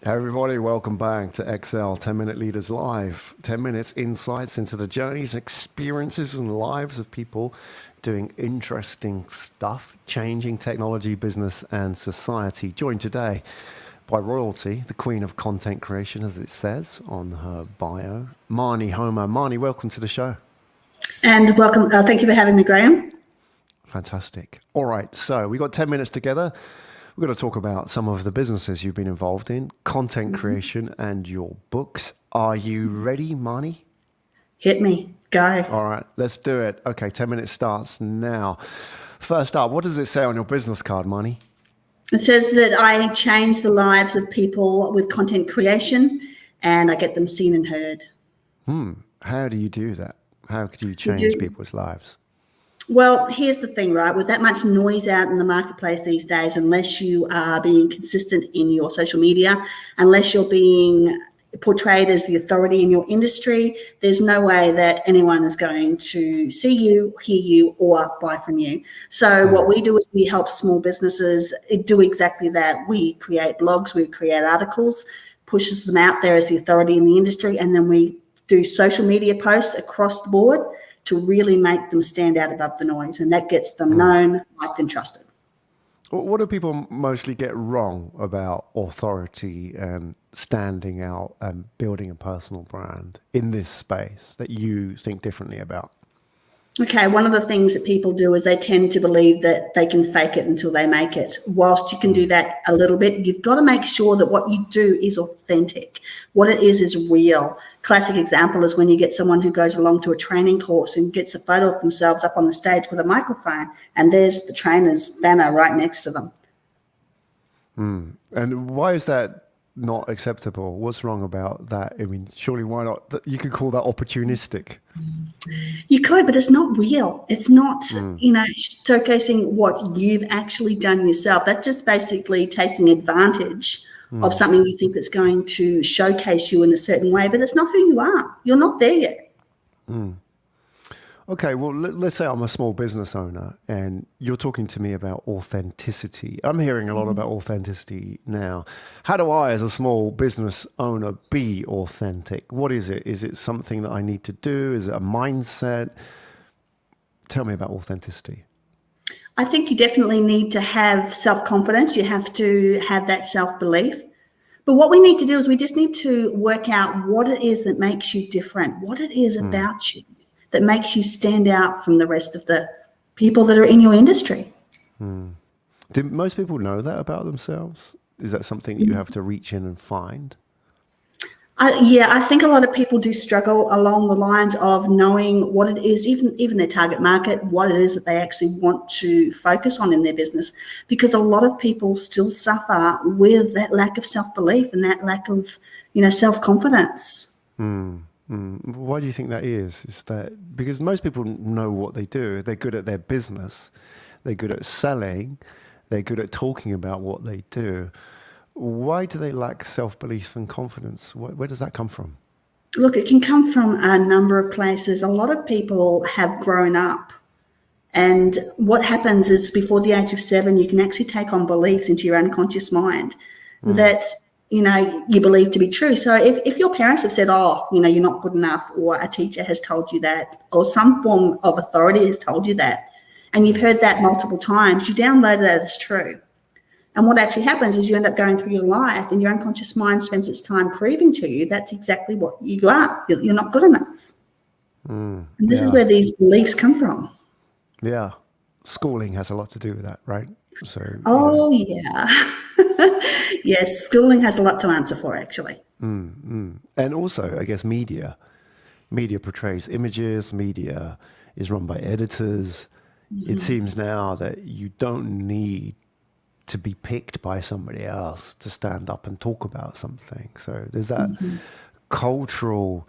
Hey everybody, welcome back to XL 10 Minute Leaders Live. 10 minutes insights into the journeys, experiences, and lives of people doing interesting stuff, changing technology, business, and society. Joined today by royalty, the queen of content creation, as it says on her bio, Maini Homer. Maini, welcome to the show. And welcome. Thank you for having me, Graham. Fantastic. All right, so we got 10 minutes together. We're going to talk about some of the businesses you've been involved in, content creation, and your books. Are you ready, Maini? Hit me. Go. All right, let's do it. Okay, 10 minutes starts now. First up, what does it say on your business card, Maini? It says that I change the lives of people with content creation and I get them seen and heard. How do you do that? How could you You change do. people's lives? Well, here's the thing, right? With that much noise out in the marketplace these days, unless you are being consistent in your social media, unless you're being portrayed as the authority in your industry, there's no way that anyone is going to see you, hear you, or buy from you. So what we do is we help small businesses do exactly that. We create blogs, we create articles, pushes them out there as the authority in the industry, and then we do social media posts across the board to really make them stand out above the noise, and that gets them known, liked, and trusted. What do people mostly get wrong about authority and standing out and building a personal brand in this space that you think differently about? Okay, one of the things that people do is they tend to believe that they can fake it until they make it. Whilst you can do that a little bit, you've got to make sure that what you do is authentic. What it is real. Classic example is when you get someone who goes along to a training course and gets a photo of themselves up on the stage with a microphone, and there's the trainer's banner right next to them. And why is that not acceptable? What's wrong about that? I mean, surely why not? You could call that opportunistic. You could, but it's not real. It's not, showcasing what you've actually done yourself. That's just basically taking advantage of something you think that's going to showcase you in a certain way, but it's not who you are. You're not there yet. Okay, well, let's say I'm a small business owner and you're talking to me about authenticity. I'm hearing a lot about authenticity now. How do I, as a small business owner, be authentic? What is it? Is it something that I need to do? Is it a mindset? Tell me about authenticity. I think you definitely need to have self-confidence. You have to have that self-belief. But what we need to do is we just need to work out what it is that makes you different, what it is about you that makes you stand out from the rest of the people that are in your industry. Do most people know that about themselves? Is that something that you have to reach in and find? I think a lot of people do struggle along the lines of knowing what it is, even their target market, what it is that they actually want to focus on in their business, because a lot of people still suffer with that lack of self-belief and that lack of, self-confidence. Why do you think that is? Is that because most people know what they do? They're good at their business. They're good at selling. They're good at talking about what they do. Why do they lack self-belief and confidence? Where does that come from? Look, it can come from a number of places. A lot of people have grown up, and what happens is before the age of 7, you can actually take on beliefs into your unconscious mind that, you believe to be true. So if your parents have said, oh, you're not good enough, or a teacher has told you that, or some form of authority has told you that, and you've heard that multiple times, you download that as true. And what actually happens is you end up going through your life and your unconscious mind spends its time proving to you that's exactly what you are. You're not good enough. And this is Yeah, where these beliefs come from. yeah. Schooling has a lot to do with that, right? So, Oh, yeah. Yes, schooling has a lot to answer for, actually. and also, I guess media portrays images. Media is run by editors. It seems now that you don't need to be picked by somebody else to stand up and talk about something. So there's that cultural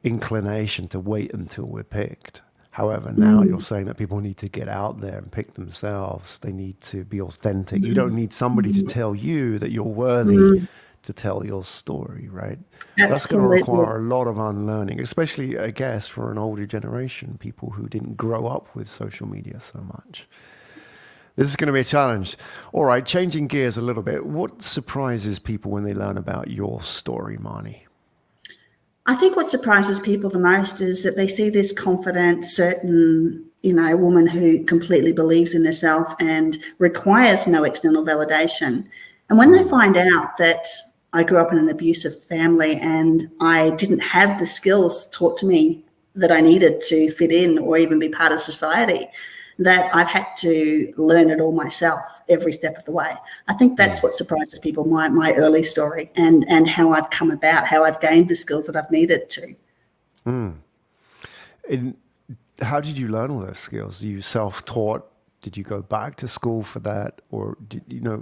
inclination to wait until we're picked. However, now you're saying that people need to get out there and pick themselves. They need to be authentic. You don't need somebody to tell you that you're worthy to tell your story, right? That's going to Absolutely. require a lot of unlearning, especially, I guess, for an older generation, people who didn't grow up with social media so much. This is going to be a challenge. All right, changing gears a little bit. What surprises people when they learn about your story, Maini? I think what surprises people the most is that they see this confident, certain, woman who completely believes in herself and requires no external validation. And when they find out that I grew up in an abusive family and I didn't have the skills taught to me that I needed to fit in or even be part of society, that I've had to learn it all myself every step of the way. I think that's what surprises people, my early story and how I've come about, how I've gained the skills that I've needed to. And how did you learn all those skills? Are you self-taught? Did you go back to school for that? Or,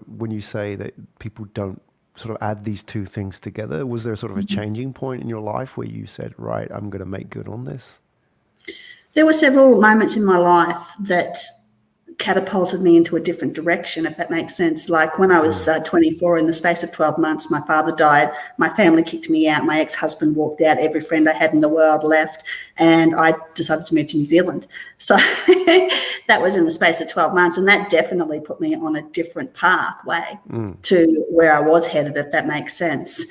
when you say that people don't sort of add these two things together, was there sort of a changing point in your life where you said, right, I'm going to make good on this? There were several moments in my life that catapulted me into a different direction, if that makes sense. Like when I was 24, in the space of 12 months, my father died, my family kicked me out, my ex-husband walked out, every friend I had in the world left, and I decided to move to New Zealand. So that was in the space of 12 months, and that definitely put me on a different pathway to where I was headed, if that makes sense.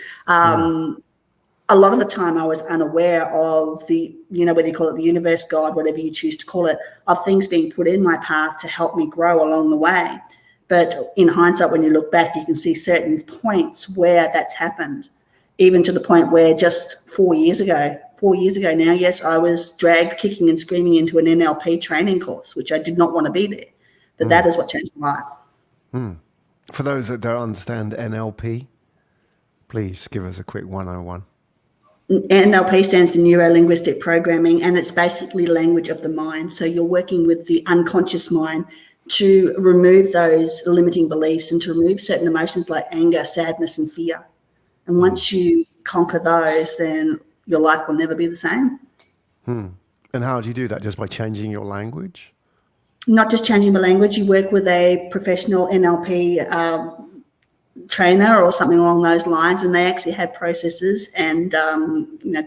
A lot of the time I was unaware of the, whether you call it the universe, God, whatever you choose to call it, of things being put in my path to help me grow along the way. But in hindsight, when you look back, you can see certain points where that's happened, even to the point where just 4 years ago now, yes, I was dragged kicking and screaming into an NLP training course, which I did not want to be there. But that is what changed my life. For those that don't understand NLP, please give us a quick 101. NLP stands for neuro-linguistic programming, and it's basically language of the mind. So you're working with the unconscious mind to remove those limiting beliefs and to remove certain emotions like anger, sadness, and fear. And once you conquer those, then your life will never be the same. And how do you do that? Just by changing your language? Not just changing the language. You work with a professional NLP trainer or something along those lines, and they actually have processes and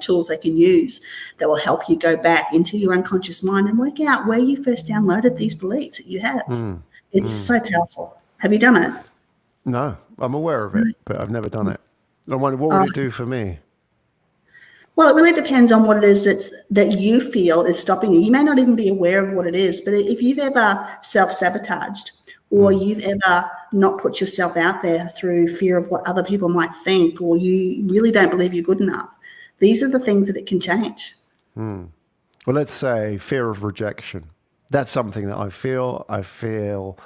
tools they can use that will help you go back into your unconscious mind and work out where you first downloaded these beliefs that you have. It's so powerful. Have you done it? No, I'm aware of it, but I've never done it. I wonder, what would it do for me? Well, it really depends on what it is that you feel is stopping you. You may not even be aware of what it is, but if you've ever self-sabotaged or you've ever not put yourself out there through fear of what other people might think, or you really don't believe you're good enough, these are the things that it can change. Well, let's say fear of rejection. That's something that I feel. I feel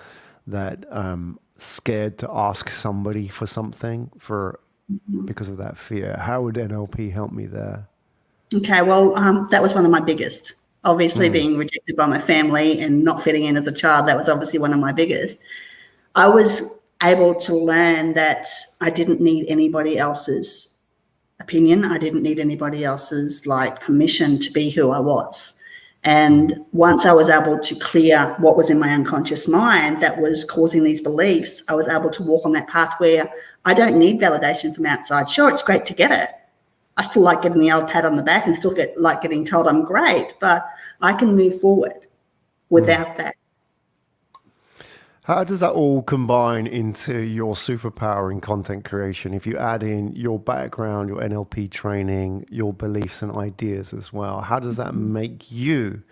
that I'm scared to ask somebody for something because of that fear. How would NLP help me there? Okay, well, that was one of my biggest. Obviously, being rejected by my family and not fitting in as a child, that was obviously one of my biggest. I was able to learn that I didn't need anybody else's opinion. I didn't need anybody else's permission to be who I was. And once I was able to clear what was in my unconscious mind that was causing these beliefs, I was able to walk on that path where I don't need validation from outside. Sure, it's great to get it. I still like getting the old pat on the back and still like getting told I'm great, but I can move forward without that. How does that all combine into your superpower in content creation? If you add in your background, your NLP training, your beliefs and ideas as well, how does that make you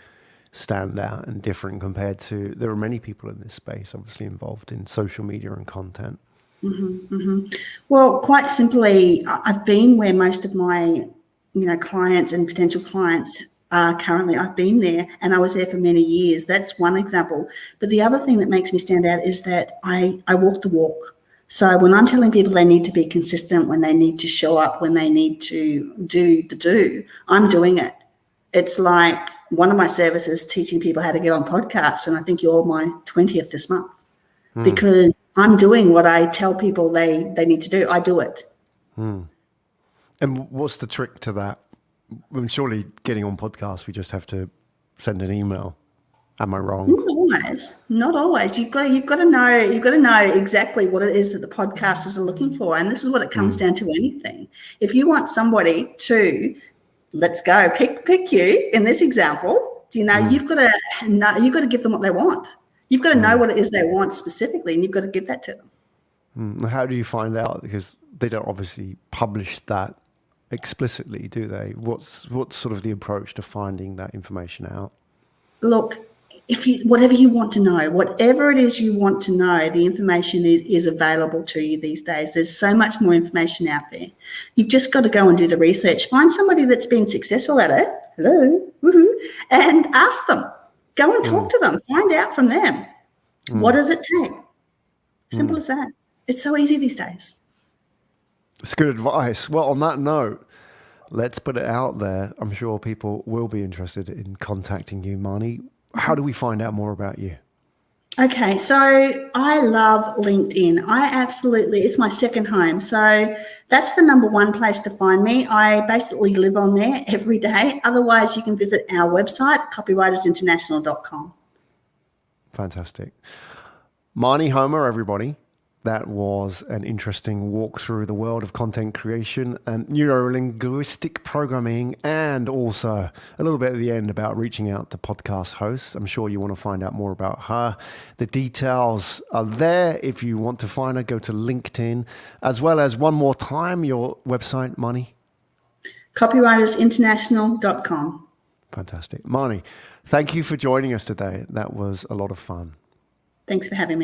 stand out and different compared to, there are many people in this space obviously involved in social media and content? Well, quite simply, I've been where most of my, clients and potential clients are currently. I've been there, and I was there for many years. That's one example. But the other thing that makes me stand out is that I walk the walk. So when I'm telling people they need to be consistent, when they need to show up, when they need to do, I'm doing it. It's like one of my services teaching people how to get on podcasts, and I think you're my 20th this month. Because I'm doing what I tell people they need to do. I do it. And what's the trick to that? I mean, surely getting on podcasts, we just have to send an email. Am I wrong? Not always. You've got to know exactly what it is that the podcasters are looking for, and this is what it comes down to. Anything. If you want somebody to, let's pick you in this example. You've got to give them what they want. You've got to know what it is they want specifically, and you've got to give that to them. How do you find out? Because they don't obviously publish that explicitly, do they? What's sort of the approach to finding that information out? Look, whatever you want to know, whatever it is you want to know, the information is available to you these days. There's so much more information out there. You've just got to go and do the research. Find somebody that's been successful at it, and ask them. Go and talk to them. Find out from them. What does it take? Simple as that. It's so easy these days. It's good advice. Well, on that note, let's put it out there. I'm sure people will be interested in contacting you, Maini. How do we find out more about you? Okay, so I love LinkedIn. It's my second home. So that's the number one place to find me. I basically live on there every day. Otherwise, you can visit our website, copywritersinternational.com. Fantastic. Maini Homer, everybody. That was an interesting walk through the world of content creation and neuro-linguistic programming, and also a little bit at the end about reaching out to podcast hosts. I'm sure you want to find out more about her. The details are there. If you want to find her, go to LinkedIn, as well as one more time, your website, Maini. Copywritersinternational.com. Fantastic. Maini, thank you for joining us today. That was a lot of fun. Thanks for having me.